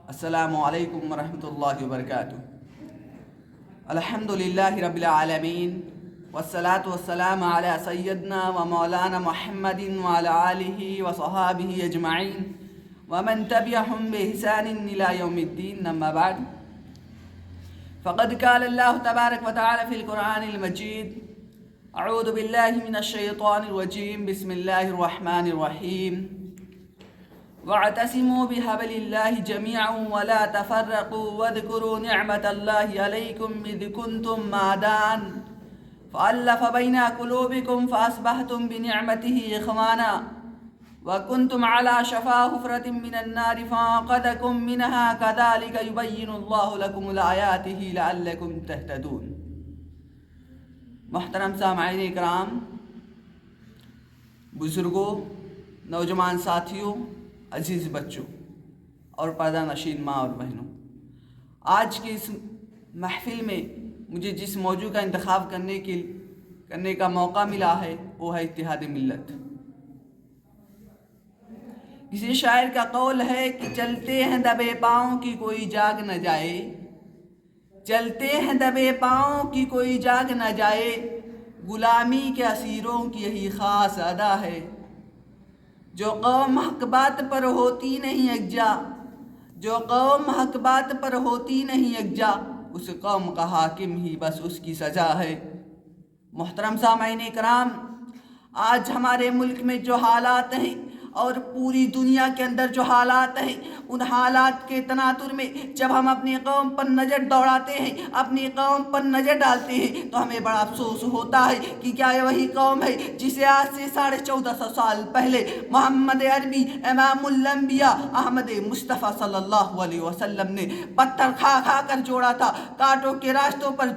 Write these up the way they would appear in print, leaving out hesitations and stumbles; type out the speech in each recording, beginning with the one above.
السلام علیکم ورحمۃ اللہ وبرکاتہ۔ الحمدللہ رب العالمین والصلاة والسلام علی سیدنا و مولانا محمد وعلی آلہ وصحابہ اجمعین ومن تبعهم بإحسان إلی یوم الدین، اما بعد فقد قال اللہ تبارک وتعالی فی القرآن المجید: اعوذ باللہ من الشیطان الرجیم، بسم اللہ الرحمن الرحیم، وَاعْتَصِمُوا بِحَبْلِ اللَّهِ جَمِيعًا وَلَا تَفَرَّقُوا وَاذْكُرُوا نِعْمَةَ اللَّهِ عَلَيْكُمْ إِذْ كُنْتُمْ أَعْدَاءً فَأَلَّفَ بَيْنَ قُلُوبِكُمْ فَأَصْبَحْتُمْ بِنِعْمَتِهِ إِخْوَانًا وَكُنْتُمْ عَلَى شَفَا حُفْرَةٍ مِّنَ النَّارِ فَأَنقَذَكُم مِّنْهَا كَذَلِكَ يُبَيِّنُ اللَّهُ لَكُمُ الْآيَاتِ لَعَلَّكُمْ تَهْتَدُونَ۔ محترم سامعین اکرام، بزرگوں، نوجوان ساتھیوں، عزیز بچوں اور پردہ نشین ماں اور بہنوں، آج کی اس محفل میں مجھے جس موضوع کا انتخاب کرنے کا موقع ملا ہے وہ ہے اتحاد ملت۔ کسی شاعر کا قول ہے کہ چلتے ہیں دبے پاؤں کی کوئی جاگ نہ جائے، چلتے ہیں دبے پاؤں کی کوئی جاگ نہ جائے، غلامی کے اسیروں کی یہی خاص ادا ہے۔ جو قوم حق بات پر ہوتی نہیں یکجا، جو قوم حق بات پر ہوتی نہیں یکجا، اس قوم کا حاکم ہی بس اس کی سزا ہے۔ محترم سامعین کرام، آج ہمارے ملک میں جو حالات ہیں اور پوری دنیا کے اندر جو حالات ہیں، ان حالات کے تناظر میں جب ہم اپنی قوم پر نظر دوڑاتے ہیں، اپنی قوم پر نظر ڈالتے ہیں، تو ہمیں بڑا افسوس ہوتا ہے کہ کیا یہ وہی قوم ہے جسے آج سے 1450 سال پہلے محمد عربی امام الانبیاء احمد مصطفیٰ صلی اللہ علیہ وسلم نے پتھر کھا کھا کر جوڑا تھا، کانٹوں کے راستوں پر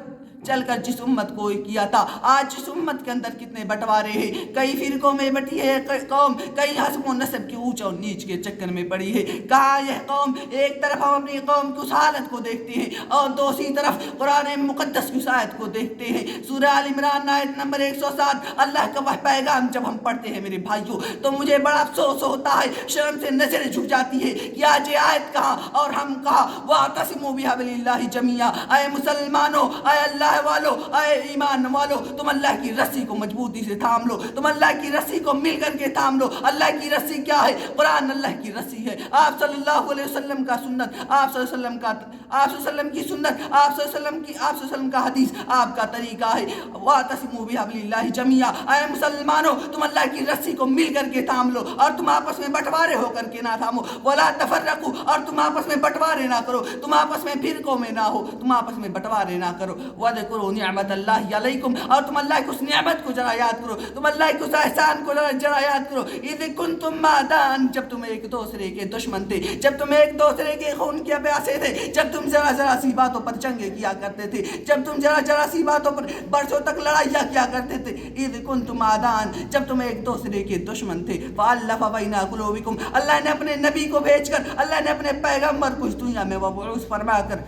چل کر جس امت کو کیا تھا۔ آج اس امت کے اندر کتنے بٹوارے ہیں، کئی فرقوں میں بٹی ہے قوم، کئی حسب و نسب کے اونچ اور نیچ کے چکر میں پڑی ہے۔ کہاں یہ قوم؟ ایک طرف ہم اپنی قوم کی اس حالت کو دیکھتے ہیں اور دوسری طرف قرآن مقدس کی اس آیت کو دیکھتے ہیں۔ سورہ آل عمران آیت نمبر 107، اللہ کا وہ پیغام جب ہم پڑھتے ہیں میرے بھائیوں تو مجھے بڑا افسوس ہوتا ہے، شرم سے نظریں جھک جاتی ہے کہ آج یہ آیت کہاں اور ہم کہاں۔ وَاعْتَصِمُوا بِحَبْلِ اللَّهِ جَمِيعًا، اے مسلمانوں، اے اللہ والو، اے ایمان والو، تم اللہ کی رسی کو مضبوطی سے تھام لو، تم اللہ کی رسی کو مل کر کے تھام لو۔ اللہ کی رسی کیا ہے؟ قرآن اللہ کی رسی ہے، آپ صلی اللہ علیہ وسلم کا سنت، آپ صلی اللہ علیہ وسلم کی سنت، آپ صلی اللہ علیہ وسلم کا حدیث، آپ کا طریقہ ہے۔ وَاعْتَصِمُوا بِحَبْلِ اللَّهِ جَمِيعًا، اے مسلمانوں، تم اللہ کی رسی کو مل کر کے تھام لو اور تم آپس میں بٹوارے ہو کر کے نہ تھامو۔ وَلَا تَفَرَّقُوا، اور تم آپس میں بٹوارے نہ کرو، تم آپس میں فرقوں میں نہ ہو، تم آپس میں بٹوارے نہ کرو۔ وَاذْكُرُوا نِعْمَةَ اللَّهِ عَلَيْكُمْ، اور تم اللہ کی اس نعمت کو ذرا یاد کرو، تم اللہ کے اس احسان کو ذرا یاد کرو۔ اِذْ كُنْتُمْ أَعْدَاءً، جب تم ایک دوسرے کے دشمن تھے، جب تم ایک دوسرے کے خون کے پیاسے تھے، جب تم ذرا سی باتوں پر جنگیں کیا کرتے تھے، جب تم ذرا سی باتوں پر برسوں تک لڑائیاں کیا کرتے تھے۔ اِذْ كُنْتُمْ أَعْدَاءً، جب تم ایک دوسرے کے دشمن تھے۔ فَأَلَّفَ بَيْنَ قُلُوبِكُمْ، اللہ نے اپنے نبی کو بھیج کر، اللہ نے اپنے پیغمبر کو اس دنیا میں مبعوث فرما کر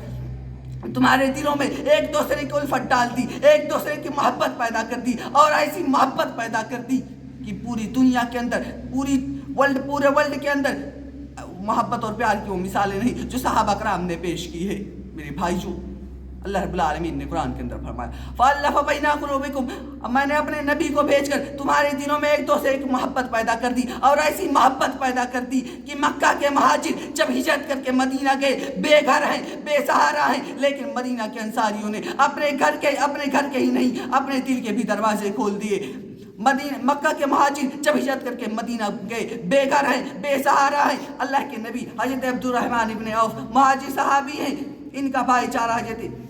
تمہارے دلوں میں ایک دوسرے کی الفت ڈال دی، ایک دوسرے کی محبت پیدا کر دی، اور ایسی محبت پیدا کر دی کہ پوری دنیا کے اندر، پورے ورلڈ کے اندر محبت اور پیار کی وہ مثالیں نہیں جو صحابہ کرام نے پیش کی ہے۔ میرے بھائیوں، اللہ رب العالمین نے قرآن کے اندر فرمایا فَأَلَّفَ بَيْنَ قُلُوبِكُمْ، میں نے اپنے نبی کو بھیج کر تمہارے دلوں میں ایک دوسرے کی محبت پیدا کر دی، اور ایسی محبت پیدا کر دی کہ مکہ کے مہاجر جب ہجرت کر کے مدینہ گئے، بے گھر ہیں، بے سہارا ہیں، لیکن مدینہ کے انصاریوں نے اپنے گھر کے ہی نہیں، اپنے دل کے بھی دروازے کھول دیے۔ مکہ کے مہاجر جب ہجرت کر کے مدینہ گئے، بے گھر ہیں، بے سہارا ہیں، اللہ کے نبی حضرت عبدالرحمن ابن عوف مہاجر صحابی ہیں، ان کا بھائی چارہ حضرت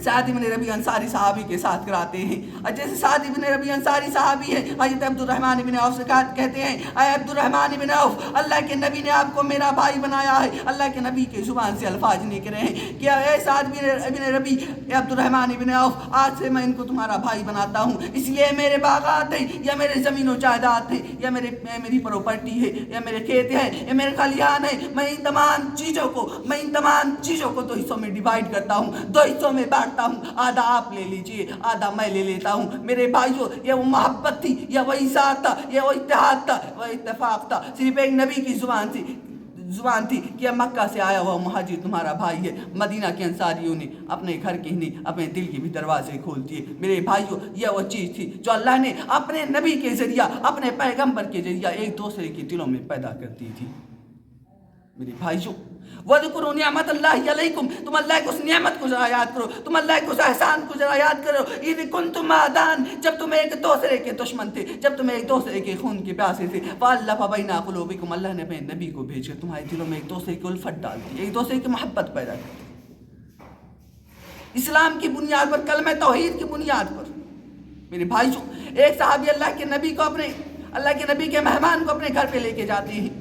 سعد بن ربیع انصاری صحابی کے ساتھ کراتے ہیں، اور جیسے سعد بن ربیع انصاری صحابی ہے، حضرت عبدالرحمن بن عوف سے کہتے ہیں اے عبدالرحمن بن عوف، اللہ کے نبی نے آپ کو میرا بھائی بنایا ہے۔ اللہ کے نبی کی زبان سے الفاظ نکلے ہیں کہ اے سعد بن ربیع، اے عبدالرحمن بن عوف، آج سے میں ان کو تمہارا بھائی بناتا ہوں، اس لیے میرے باغات ہیں یا میرے زمین و جائیداد ہیں یا میری پراپرٹی ہے یا میرے کھیت ہیں یا میرے خلیان ہیں، میں ان تمام چیزوں کو دو حصوں میں ڈیوائیڈ کرتا ہوں، دو حصوں میں بانٹتا ہوں، آدھا آپ لے لیجئے، آدھا میں لے لیتا ہوں۔ میرے بھائیوں، یہ وہ محبت تھی، یہ وہ ایثار تھا، یہ وہ اتحاد تھا، وہ اتفاق تھا، صرف ایک نبی کی زبان سے زبان تھی کہ مکہ سے آیا ہوا مہاجر تمہارا بھائی ہے. مدینہ کے انصاریوں نے اپنے گھر کے ہی نہیں اپنے دل کے بھی دروازے کھول دیے. میرے بھائیوں یہ وہ چیز تھی جو اللہ نے اپنے نبی کے ذریعہ اپنے پیغمبر کے ذریعہ ایک دوسرے کے دلوں میں پیدا کر دی تھی. میرے بھائیوں وَذْكُرُوا نِعْمَتَ اللَّهِ عَلَيْكُمْ, تم اللہ کی اس نعمت کو ذرا یاد کرو, تم اللہ کے اس احسان کو ذرا یاد کرو. اِذْ كُنْتُمْ أَعْدَاءً, جب تم ایک دوسرے کے دشمن تھے, جب تم ایک دوسرے کے خون کے پیاسے تھے. فَأَلَّفَ بَيْنَ قُلُوبِكُمْ, اللہ نے اپنے نبی کو بھیج کر تمہارے دلوں میں ایک دوسرے کی الفت ڈال دی, ایک دوسرے کی محبت پیدا کر دی, اسلام کی بنیاد پر, کلمہ توحید کی بنیاد پر. میرے بھائیوں ایک صحابی اللہ کے نبی کو اللہ کے نبی کے مہمان کو اپنے گھر پہ لے کے جاتے ہیں.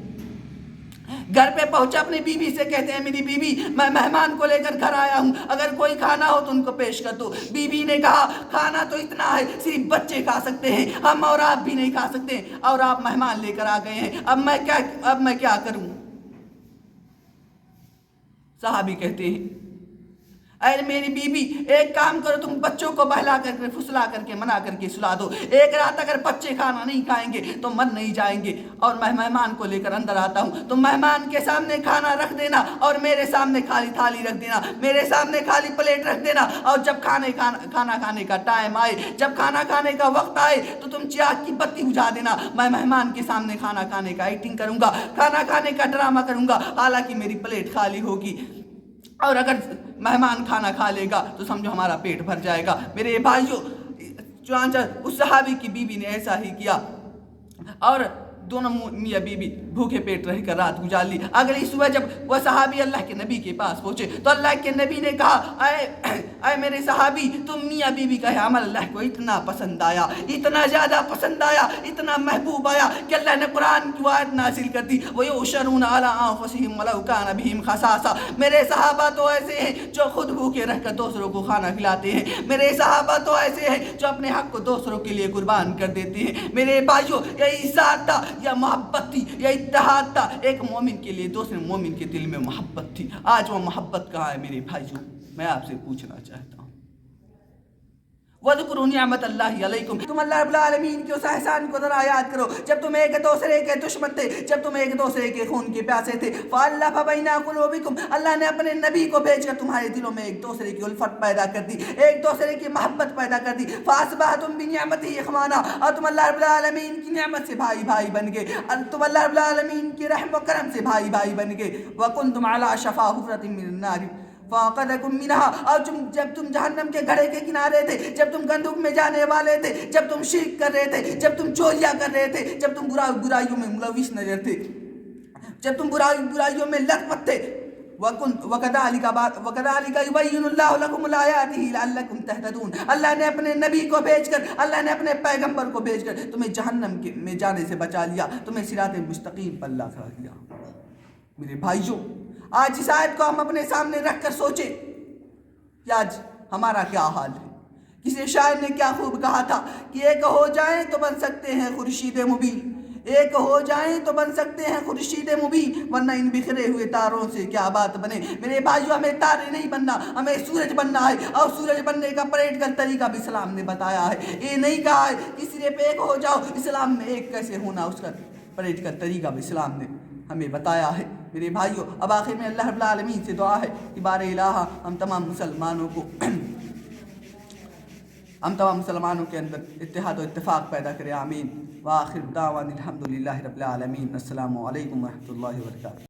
گھر پہ پہنچا اپنی بیوی سے کہتے ہیں میری بیوی میں مہمان کو لے کر گھر آیا ہوں, اگر کوئی کھانا ہو تو ان کو پیش کر دو. بیوی نے کہا کھانا تو اتنا ہے صرف بچے کھا سکتے ہیں, ہم اور آپ بھی نہیں کھا سکتے, اور آپ مہمان لے کر آ گئے ہیں, اب میں کیا کروں. صحابی کہتے ہیں اے میری بیوی ایک کام کرو, تم بچوں کو بہلا کر کے پھسلا کر کے منع کر کے سلا دو. ایک رات اگر بچے کھانا نہیں کھائیں گے تو من نہیں جائیں گے, اور میں مہمان کو لے کر اندر آتا ہوں, تم مہمان کے سامنے کھانا رکھ دینا اور میرے سامنے خالی تھالی رکھ دینا, میرے سامنے خالی پلیٹ رکھ دینا, اور جب کھانا کھانے کا ٹائم آئے, جب کھانا کھانے کا وقت آئے تو تم چراغ کی بتی بجھا دینا. میں مہمان کے سامنے کھانا کھانے کا ایکٹنگ کروں گا, کھانا کھانے کا ڈرامہ کروں گا, حالانکہ میری پلیٹ خالی ہوگی, اور اگر مہمان کھانا کھا لے گا تو سمجھو ہمارا پیٹ بھر جائے گا. میرے بھائیوں چنانچہ اس صحابی کی بیوی نے ایسا ہی کیا, اور دونوں میاں بیوی بھوکے پیٹ رہ کر رات گزار لی. اگلی صبح جب وہ صحابی اللہ کے نبی کے پاس پہنچے تو اللہ کے نبی نے کہا اے میرے صحابی, تم میاں بیوی کا عمل اللہ کو اتنا پسند آیا, اتنا زیادہ پسند آیا, اتنا محبوب آیا کہ اللہ نے قرآن کی آیت نازل کر دی, وَيُؤْشَرُونَ عَلَىٰ أَنفُسِهِمْ وَلَوْ كَانَ بِهِمْ خَصَاصَةٌ. میرے صحابہ تو ایسے ہیں جو خود بھوکے رہ کر دوسروں کو کھانا کھلاتے ہیں, میرے صحابہ تو ایسے ہیں جو اپنے حق کو دوسروں کے لیے قربان کر دیتے ہیں. میرے بھائیوں یہی ساتھ تھا, یا محبت تھی, یا اتحاد تھا, ایک مومن کے لیے دوسرے مومن کے دل میں محبت تھی. آج وہ محبت کہاں ہے میرے بھائیوں, میں آپ سے پوچھنا چاہتا ہوں. وَذْكُرُوا نِعْمَتَ اللَّهِ عَلَيْكُمْ, تم اللہ رب العالمین کے اس احسان کو ذرا یاد کرو جب تم ایک دوسرے کے دشمن تھے, جب تم ایک دوسرے کے خون کے پیاسے تھے. فَأَلَّفَ بَيْنَ قُلُوبِكُمْ, اللہ نے اپنے نبی کو بھیج کر تمہارے دلوں میں ایک دوسرے کی الفت پیدا کر دی, ایک دوسرے کی محبت پیدا کر دی. فَأَصْبَحْتُمْ بِنِعْمَتِهِ إِخْوَانًا, اور تم اللہ رب العالمین کی نعمت سے بھائی بھائی بن گئے, تم اللہ رب العالمین کی رحم و کرم سے بھائی بھائی بن گئے. وَكُنْتُمْ عَلَىٰ شَفَا حُفْرَةٍ مِّنَ النَّارِ فَأَنقَذَكُم مِّنْهَا, اور جب تم جہنم کے گڑھے کے کنارے تھے, جب تم گندم میں جانے والے تھے, جب تم شرک کر رہے تھے, جب تم چوریاں کر رہے تھے, جب تم برائیوں میں ملوث نظر تھے, جب تم برائیوں میں لت پت تھے. وَكَذَلِكَ يُبَيِّنُ اللَّهُ لَكُمُ الْآيَاتِ لَعَلَّكُمْ تَهْتَدُونَ, اللہ نے اپنے نبی کو بھیج کر, اللہ نے اپنے پیغمبر کو بھیج کر تمہیں جہنم میں جانے سے بچا لیا, تمہیں صراط مستقیم پر لا کھڑا کیا. میرے بھائیوں آج اس آیت کو ہم اپنے سامنے رکھ کر سوچیں کہ آج ہمارا کیا حال ہے. کسی شاعر نے کیا خوب کہا تھا کہ ایک ہو جائیں تو بن سکتے ہیں خورشید مبین, ایک ہو جائیں تو بن سکتے ہیں خورشید مبین, ورنہ ان بکھرے ہوئے تاروں سے کیا بات بنے. میرے بھائیوں ہمیں تارے نہیں بننا, ہمیں سورج بننا ہے, اور سورج بننے کا پریکٹیکل طریقہ بھی اسلام نے بتایا ہے. یہ نہیں کہا ہے کہ صرف ایک ہو جاؤ, اسلام میں ایک کیسے ہونا اس کا پریکٹیکل طریقہ بھی اسلام نے ہمیں بتایا ہے. میرے بھائیوں اب آخر میں اللہ رب العالمین سے دعا ہے کہ بار الہ ہم تمام مسلمانوں کے اندر اتحاد و اتفاق پیدا کرے, آمین. وآخر دعوانا الحمدللہ رب العالمین. السلام علیکم ورحمۃ اللہ وبرکاتہ.